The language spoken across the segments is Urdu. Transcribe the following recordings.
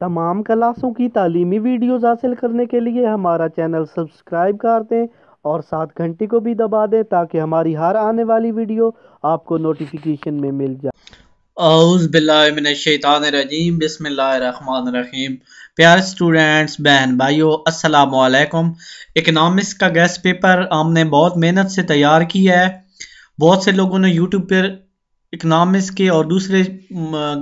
تمام کلاسوں کی تعلیمی ویڈیوز حاصل کرنے کے لیے ہمارا چینل سبسکرائب کر دیں اور ساتھ گھنٹی کو بھی دبا دیں تاکہ ہماری ہر آنے والی ویڈیو آپ کو نوٹیفیکیشن میں مل جائے۔ اعوذ باللہ من الشیطان الرجیم، بسم اللہ الرحمن الرحیم۔ پیارے اسٹوڈینٹس، بہن بھائیو، السلام علیکم۔ اکنامکس کا گیسٹ پیپر ہم نے بہت محنت سے تیار کیا ہے۔ بہت سے لوگوں نے یوٹیوب پر اکنامکس کے اور دوسرے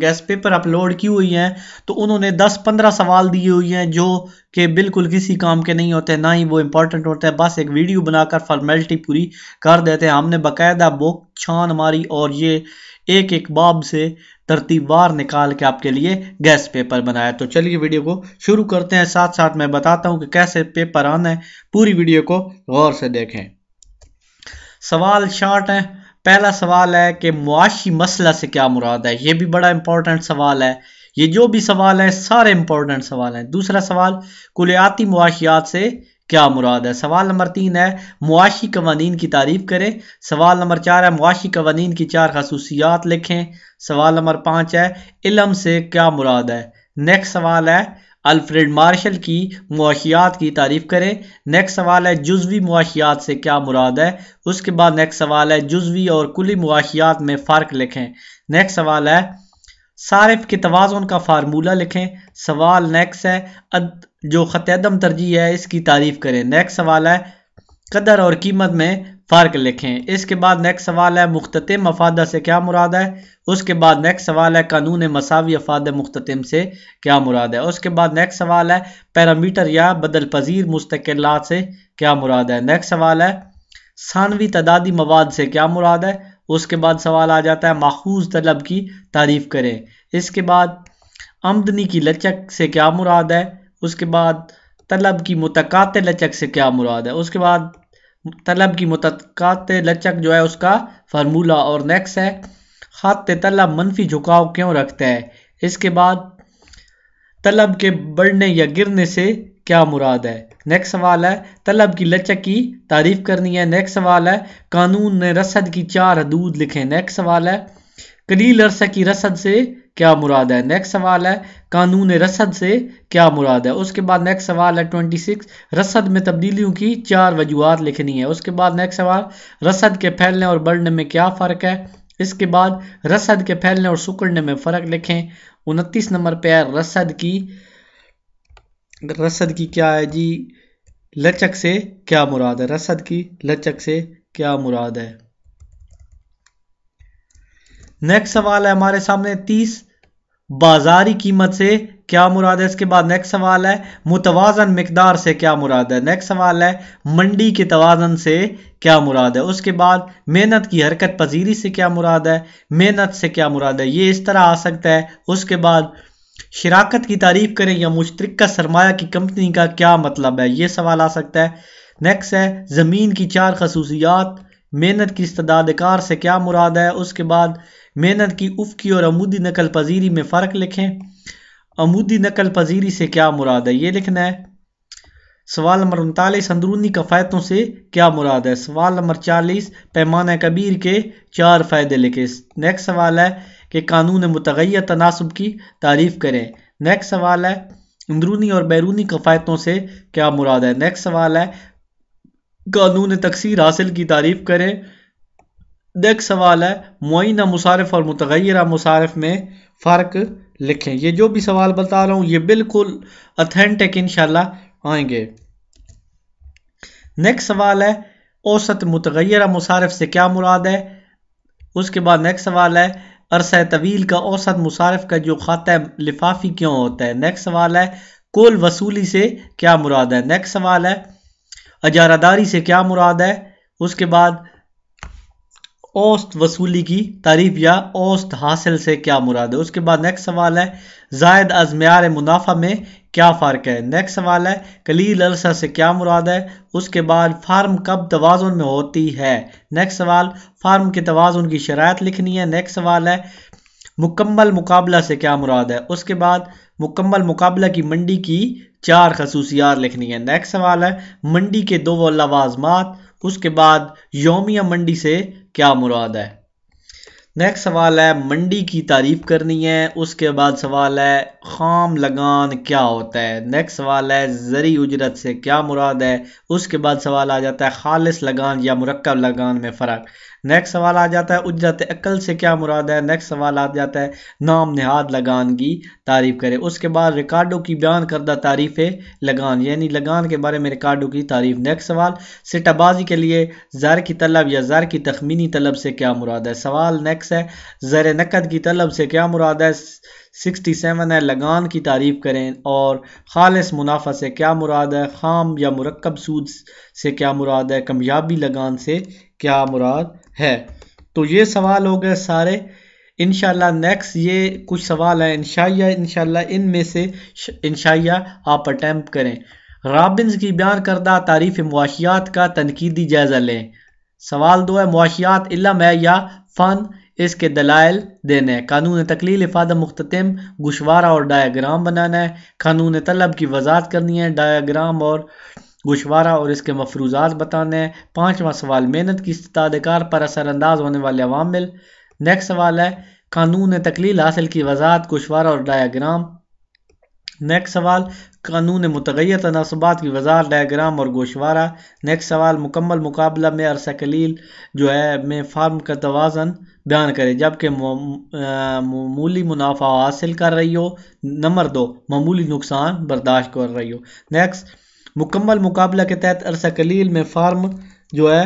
گیسٹ پیپر اپلوڈ کی ہوئی ہیں، تو انہوں نے 10-15 سوال دیے ہوئی ہیں جو کہ بالکل کسی کام کے نہیں ہوتے، نہ ہی وہ امپورٹنٹ ہوتے ہیں، بس ایک ویڈیو بنا کر فارمیلٹی پوری کر دیتے ہیں۔ ہم نے باقاعدہ بک چھان ماری اور یہ ایک ایک باب سے ترتیب وار نکال کے آپ کے لیے گیسٹ پیپر بنایا۔ تو چلیے ویڈیو کو شروع کرتے ہیں، ساتھ ساتھ میں بتاتا ہوں کہ کیسے پیپر آنا ہے، پوری ویڈیو کو غور سے دیکھیں۔ سوال شارٹ ہیں۔ پہلا سوال ہے کہ معاشی مسئلہ سے کیا مراد ہے، یہ بھی بڑا امپورٹنٹ سوال ہے۔ یہ جو بھی سوال ہیں سارے امپورٹنٹ سوال ہیں۔ دوسرا سوال، کلیاتی معاشیات سے کیا مراد ہے۔ سوال نمبر 3 ہے معاشی قوانین کی تعریف کریں۔ سوال نمبر 4 ہے معاشی قوانین کی 4 خصوصیات لکھیں۔ سوال نمبر 5 ہے علم سے کیا مراد ہے۔ نیکسٹ سوال ہے الفریڈ مارشل کی معاشیات کی تعریف کریں۔ نیکسٹ سوال ہے جزوی معاشیات سے کیا مراد ہے۔ اس کے بعد نیکسٹ سوال ہے جزوی اور کلی معاشیات میں فرق لکھیں۔ نیکسٹ سوال ہے صارف کے توازن کا فارمولہ لکھیں۔ سوال نیکسٹ ہے جو خط عدم ترجیح ہے اس کی تعریف کریں۔ نیکسٹ سوال ہے قدر اور قیمت میں فرق لکھیں۔ اس کے بعد نیکسٹ سوال ہے مختتم افادہ سے کیا مراد ہے۔ اس کے بعد نیکسٹ سوال ہے قانون مساوی افاد مختتم سے کیا مراد ہے۔ اس کے بعد نیکسٹ سوال ہے پیرامیٹر یا بدل پذیر مستقلات سے کیا مراد ہے۔ نیکسٹ سوال ہے ثانوی تعدادی مواد سے کیا مراد ہے۔ اس کے بعد سوال آ جاتا ہے ماخوذ طلب کی تعریف کریں۔ اس کے بعد آمدنی کی لچک سے کیا مراد ہے۔ اس کے بعد طلب کی متقاطع لچک سے کیا مراد ہے۔ اس کے بعد طلب کی متقاطع لچک جو ہے اس کا فارمولہ، اور نیکسٹ ہے خط طلب منفی جھکاؤ کیوں رکھتا ہے۔ اس کے بعد طلب کے بڑھنے یا گرنے سے کیا مراد ہے۔ نیکسٹ سوال ہے طلب کی لچک کی تعریف کرنی ہے۔ نیکسٹ سوال ہے قانون رصد کی 4 حدود لکھیں۔ نیکسٹ سوال ہے قلیل عرصہ کی رصد سے کیا مراد ہے۔ نیکسٹ سوال ہے قانون رصد سے کیا مراد ہے۔ اس کے بعد نیکسٹ سوال ہے 26 رصد میں تبدیلیوں کی 4 وجوہات لکھنی ہے۔ اس کے بعد نیکسٹ سوال رصد کے پھیلنے اور بڑھنے میں کیا فرق ہے۔ اس کے بعد رصد کے پھیلنے اور سکڑنے میں فرق لکھیں۔ 29 نمبر پہ ہے رصد کی کیا ہے جی لچک سے کیا مراد ہے۔ رصد کی لچک سے کیا مراد ہے۔ نیکسٹ سوال ہے ہمارے سامنے 30 بازاری قیمت سے کیا مراد ہے۔ اس کے بعد نیکسٹ سوال ہے متوازن مقدار سے کیا مراد ہے۔ نیکسٹ سوال ہے منڈی کے توازن سے کیا مراد ہے۔ اس کے بعد محنت کی حرکت پذیری سے کیا مراد ہے۔ محنت سے کیا مراد ہے، یہ اس طرح آ سکتا ہے۔ اس کے بعد شراکت کی تعریف کریں یا مشترکہ سرمایہ کی کمپنی کا کیا مطلب ہے، یہ سوال آ سکتا ہے۔ نیکسٹ ہے زمین کی 4 خصوصیات، محنت کی استعداد کار سے کیا مراد ہے۔ اس کے بعد محنت کی افقی اور عمودی نقل پذیری میں فرق لکھیں۔ عمودی نقل پذیری سے کیا مراد ہے یہ لکھنا ہے۔ سوال نمبر 39 اندرونی کفایتوں سے کیا مراد ہے۔ سوال نمبر 40 پیمانہ کبیر کے 4 فائدے لکھیں۔ نیکسٹ سوال ہے کہ قانون متغیر تناسب کی تعریف کریں۔ نیکسٹ سوال ہے اندرونی اور بیرونی کفایتوں سے کیا مراد ہے۔ نیکسٹ سوال ہے قانون تکثیر حاصل کی تعریف کریں۔ نیکسٹ سوال ہے معینہ مصارف اور متغیرہ مصارف میں فرق لکھیں۔ یہ جو بھی سوال بتا رہا ہوں یہ بالکل اتھینٹک انشاءاللہ آئیں گے۔ نیکسٹ سوال ہے اوسط متغیرہ مصارف سے کیا مراد ہے۔ اس کے بعد نیکسٹ سوال ہے عرصہ طویل کا اوسط مصارف کا جو خط ہے لفافی کیوں ہوتا ہے۔ نیکسٹ سوال ہے کل وصولی سے کیا مراد ہے۔ نیکسٹ سوال ہے اجارہ داری سے کیا مراد ہے۔ اس کے بعد اوسط وصولی کی تعریف یا اوسط حاصل سے کیا مراد ہے۔ اس کے بعد نیکسٹ سوال ہے زائد از معیار منافع میں کیا فرق ہے۔ نیکسٹ سوال ہے قلیل عرصہ سے کیا مراد ہے۔ اس کے بعد فارم کب توازن میں ہوتی ہے۔ نیکسٹ سوال فارم کے توازن کی شرائط لکھنی ہے۔ نیکسٹ سوال ہے مکمل مقابلہ سے کیا مراد ہے۔ اس کے بعد مکمل مقابلہ کی منڈی کی 4 خصوصیات لکھنی ہے۔ نیکسٹ سوال ہے منڈی کے 2 لوازمات۔ اس کے بعد یومیہ منڈی سے کیا مراد ہے۔ نیکسٹ سوال ہے منڈی کی تعریف کرنی ہے. اس کے بعد سوال ہے خام لگان کیا ہوتا ہے. نیکسٹ سوال ہے زرعی اجرت سے کیا مراد ہے. اس کے بعد سوال آ جاتا ہے خالص لگان یا مرکب لگان میں فرق. نیکسٹ سوال آ جاتا ہے اجرت عقل سے کیا مراد ہے. نیکسٹ سوال آ جاتا ہے نام نہاد لگان کی تعریف کرے. اس کے بعد ریکارڈو کی بیان کردہ تعریف لگان یعنی لگان کے بارے میں ریکارڈو کی تعریف. نیکسٹ سوال سٹہ بازی کے لیے زر کی طلب یا زر کی تخمینی طلب سے کیا مراد ہے. سوال نیکسٹ ہے زر نقد کی طلب سے کیا مراد ہے. 67 ہے لگان کی تعریف کریں. اور خالص منافع سے کیا مراد ہے. خام یا مرکب سود سے کیا مراد ہے. کمیابی لگان سے کیا مراد ہے. تو یہ سوال ہو گئے سارے. انشاءاللہ نیکسٹ یہ کچھ سوال ہیں انشاءاللہ ان میں سے انشاءاللہ آپ اٹیمپٹ کریں. رابنز کی بیان کردہ تعریف معاشیات کا تنقیدی جائزہ لیں. سوال 2 ہے معاشیات علم ہے یا فن. اس کے دلائل دینے ہیں. قانون تقلیل افادہ مختتم گوشوارہ اور ڈایاگرام بنانا ہے. قانون طلب کی وضاحت کرنی ہے. ڈایاگرام اور گوشوارہ اور اس کے مفروضات بتانے ہیں. 5واں سوال محنت کی استطاعت کار پر اثر انداز ہونے والے عوامل. نیکسٹ سوال ہے قانون تقلیل حاصل کی وضاحت گوشوارہ اور ڈایاگرام. نیکسٹ سوال قانون متغیر تناسبات کی وضاحت ڈایاگرام اور گوشوارہ. نیکسٹ سوال مکمل مقابلہ میں عرصہ قلیل جو ہے میں فارم کا توازن بیان کرے جبکہ معمولی منافع حاصل کر رہی ہو. نمبر 2 معمولی نقصان برداشت کر رہی ہو. نیکسٹ مکمل مقابلہ کے تحت عرصہ قلیل میں فارم جو ہے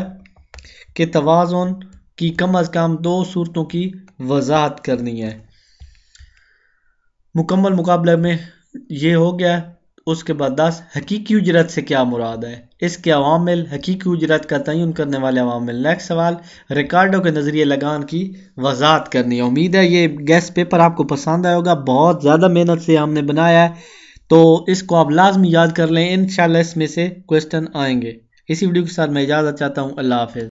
کہ توازن کی کم از کم 2 صورتوں کی وضاحت کرنی ہے. مکمل مقابلہ میں یہ ہو گیا. اس کے بعد 10 حقیقی اجرت سے کیا مراد ہے. اس کے عوامل حقیقی اجرت کا تعین کرنے والے عوامل. نیکسٹ سوال ریکارڈو کے نظریے لگان کی وضاحت کرنی ہے. امید ہے یہ گیسٹ پیپر آپ کو پسند آئے ہوگا. بہت زیادہ محنت سے ہم نے بنایا ہے تو اس کو آپ لازمی یاد کر لیں. انشاءاللہ اس میں سے کوسچن آئیں گے. اسی ویڈیو کے ساتھ میں اجازت چاہتا ہوں. اللہ حافظ.